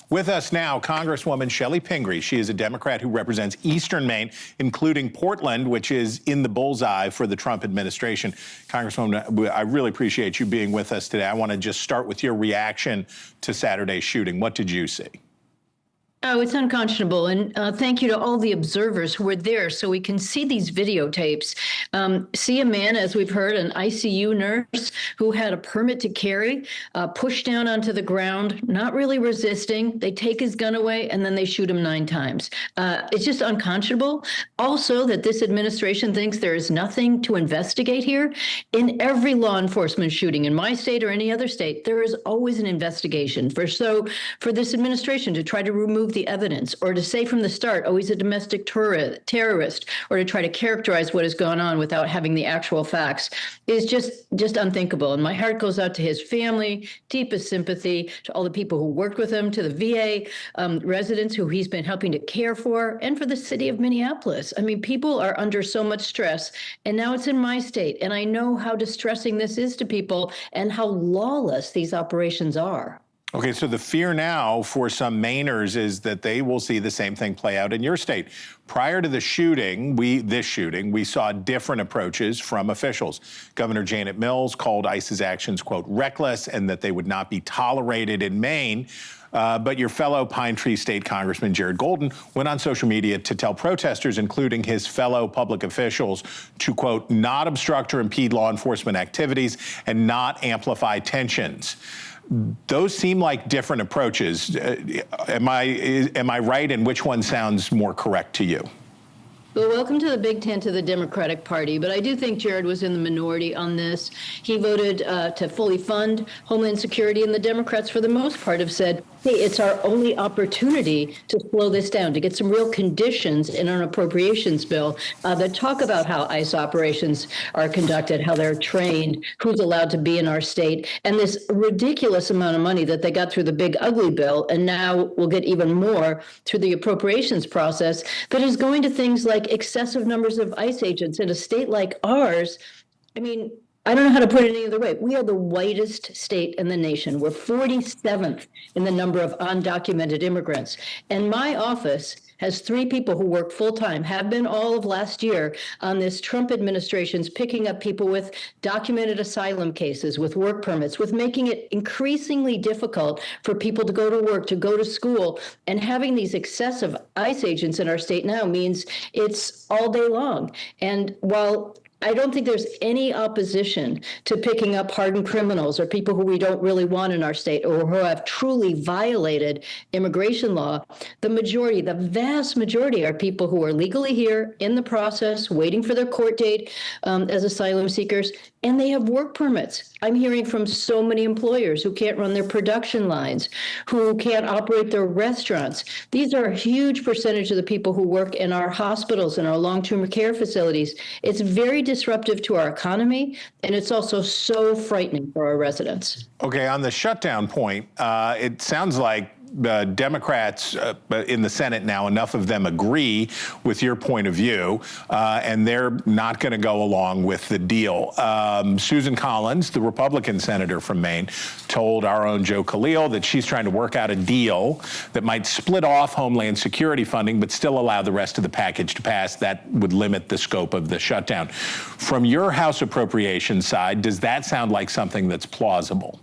With us now, Congresswoman Chellie Pingree. She is a Democrat who represents Eastern Maine, including Portland, which is in the bullseye for the Trump administration. Congresswoman, I really appreciate you being with us today. I want to just start with your reaction to Saturday's shooting. What did you see? Oh, it's unconscionable. And thank you to all the observers who were there so we can see these videotapes. See a man, as we've heard, an ICU nurse who had a permit to carry, pushed down onto the ground, not really resisting. They take his gun away and then they shoot him 9 times. It's just unconscionable. Also, that this administration thinks there is nothing to investigate here. In every law enforcement shooting in my state or any other state, there is always an investigation. For this administration to try to remove the evidence or to say from the start, oh, he's a domestic terrorist, or to try to characterize what has gone on without having the actual facts is just unthinkable. And my heart goes out to his family, deepest sympathy to all the people who worked with him, to the VA residents who he's been helping to care for, and for the city of Minneapolis. I mean, people are under so much stress, and now it's in my state, and I know how distressing this is to people and how lawless these operations are. Okay, so the fear now for some Mainers is that they will see the same thing play out in your state. Prior to the shooting, this shooting, we saw different approaches from officials. Governor Janet Mills called ICE's actions, quote, reckless, and that they would not be tolerated in Maine. But your fellow Pine Tree State Congressman Jared Golden went on social media to tell protesters, including his fellow public officials, to, quote, not obstruct or impede law enforcement activities and not amplify tensions. Those seem like different approaches. Am I right, and which one sounds more correct to you? Well, welcome to the Big Tent of the Democratic Party, but I do think Jared was in the minority on this. He voted to fully fund Homeland Security, and the Democrats, for the most part, have said, hey, it's our only opportunity to slow this down, to get some real conditions in an appropriations bill that talk about how ICE operations are conducted, how they're trained, who's allowed to be in our state, and this ridiculous amount of money that they got through the big ugly bill, and now we'll get even more through the appropriations process that is going to things like excessive numbers of ICE agents in a state like ours. I mean, I don't know how to put it any other way. We are the whitest state in the nation. We're 47th in the number of undocumented immigrants. And my office has 3 people who work full-time, have been all of last year on this Trump administration's picking up people with documented asylum cases, with work permits, with making it increasingly difficult for people to go to work, to go to school. And having these excessive ICE agents in our state now means it's all day long. And while I don't think there's any opposition to picking up hardened criminals or people who we don't really want in our state or who have truly violated immigration law. The vast majority are people who are legally here in the process, waiting for their court date as asylum seekers, and they have work permits. I'm hearing from so many employers who can't run their production lines, who can't operate their restaurants. These are a huge percentage of the people who work in our hospitals and our long-term care facilities. It's very disruptive to our economy, and it's also so frightening for our residents. Okay, on the shutdown point, it sounds like Democrats in the Senate now, enough of them agree with your point of view, and they're not going to go along with the deal. Susan Collins, the Republican senator from Maine, told our own Joe Khalil that she's trying to work out a deal that might split off Homeland Security funding but still allow the rest of the package to pass. That would limit the scope of the shutdown. From your House Appropriations side, does that sound like something that's plausible?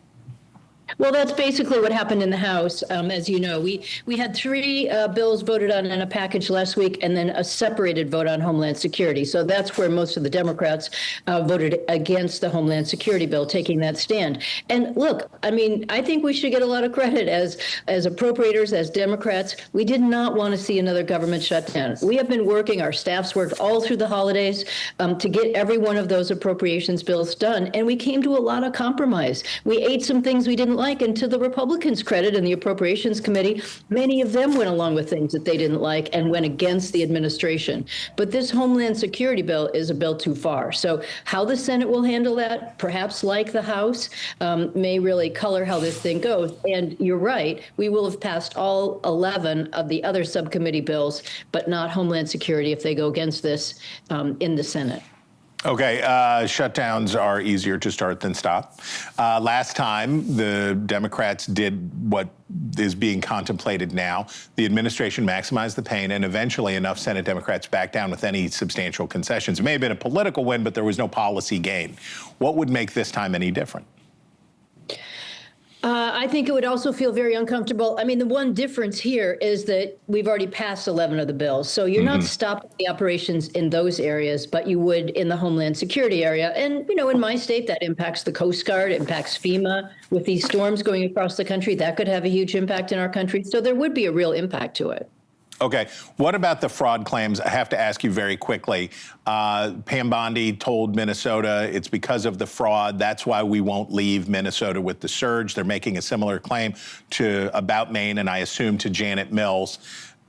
Well, that's basically what happened in the House. As you know, we had 3 bills voted on in a package last week and then a separated vote on Homeland Security. So that's where most of the Democrats voted against the Homeland Security bill, taking that stand. And look, I mean, I think we should get a lot of credit as appropriators, as Democrats. We did not want to see another government shutdown. We have been working, our staffs worked all through the holidays to get every one of those appropriations bills done. And we came to a lot of compromise. We ate some things we didn't like, and to the Republicans' credit in the Appropriations Committee, many of them went along with things that they didn't like and went against the administration. But this Homeland Security bill is a bill too far. So how the Senate will handle that, perhaps like the House, may really color how this thing goes. And you're right, we will have passed all 11 of the other subcommittee bills, but not Homeland Security if they go against this in the Senate. Okay, shutdowns are easier to start than stop. Last time, the Democrats did what is being contemplated now. The administration maximized the pain, and eventually enough Senate Democrats backed down with any substantial concessions. It may have been a political win, but there was no policy gain. What would make this time any different? I think it would also feel very uncomfortable. I mean, the one difference here is that we've already passed 11 of the bills. So you're not stopping the operations in those areas, but you would in the Homeland Security area. And, you know, in my state, that impacts the Coast Guard, impacts FEMA. With these storms going across the country, that could have a huge impact in our country. So there would be a real impact to it. Okay, what about the fraud claims? I have to ask you very quickly. Pam Bondi told Minnesota it's because of the fraud. That's why we won't leave Minnesota with the surge. They're making a similar claim about Maine, and I assume to Janet Mills.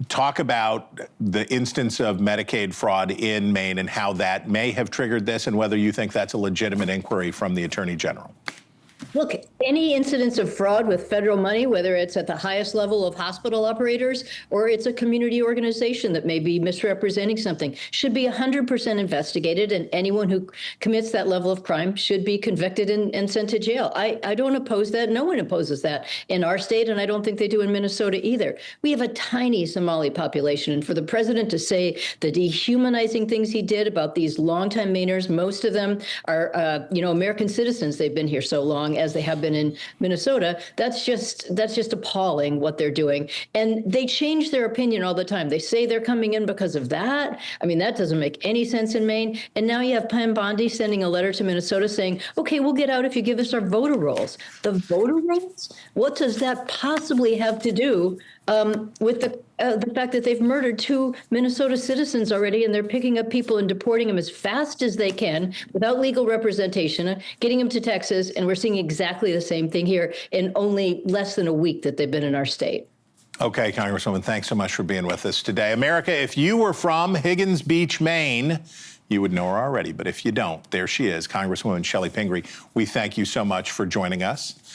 Talk about the instance of Medicaid fraud in Maine and how that may have triggered this, and whether you think that's a legitimate inquiry from the Attorney General. Look, any incidents of fraud with federal money, whether it's at the highest level of hospital operators or it's a community organization that may be misrepresenting something, should be 100% investigated, and anyone who commits that level of crime should be convicted and sent to jail. I don't oppose that. No one opposes that in our state, and I don't think they do in Minnesota either. We have a tiny Somali population, and for the president to say the dehumanizing things he did about these longtime Mainers, most of them are, American citizens. They've been here so long, as they have been in Minnesota, that's just appalling what they're doing. And they change their opinion all the time. They say they're coming in because of that. I mean, that doesn't make any sense in Maine. And now you have Pam Bondi sending a letter to Minnesota saying, okay, we'll get out if you give us our voter rolls. The voter rolls? What does that possibly have to do with the fact that they've murdered 2 Minnesota citizens already, and they're picking up people and deporting them as fast as they can without legal representation, getting them to Texas, and we're seeing exactly the same thing here in only less than a week that they've been in our state. Okay, Congresswoman, thanks so much for being with us today. America, if you were from Higgins Beach, Maine, you would know her already, but if you don't, there she is, Congresswoman Chellie Pingree. We thank you so much for joining us.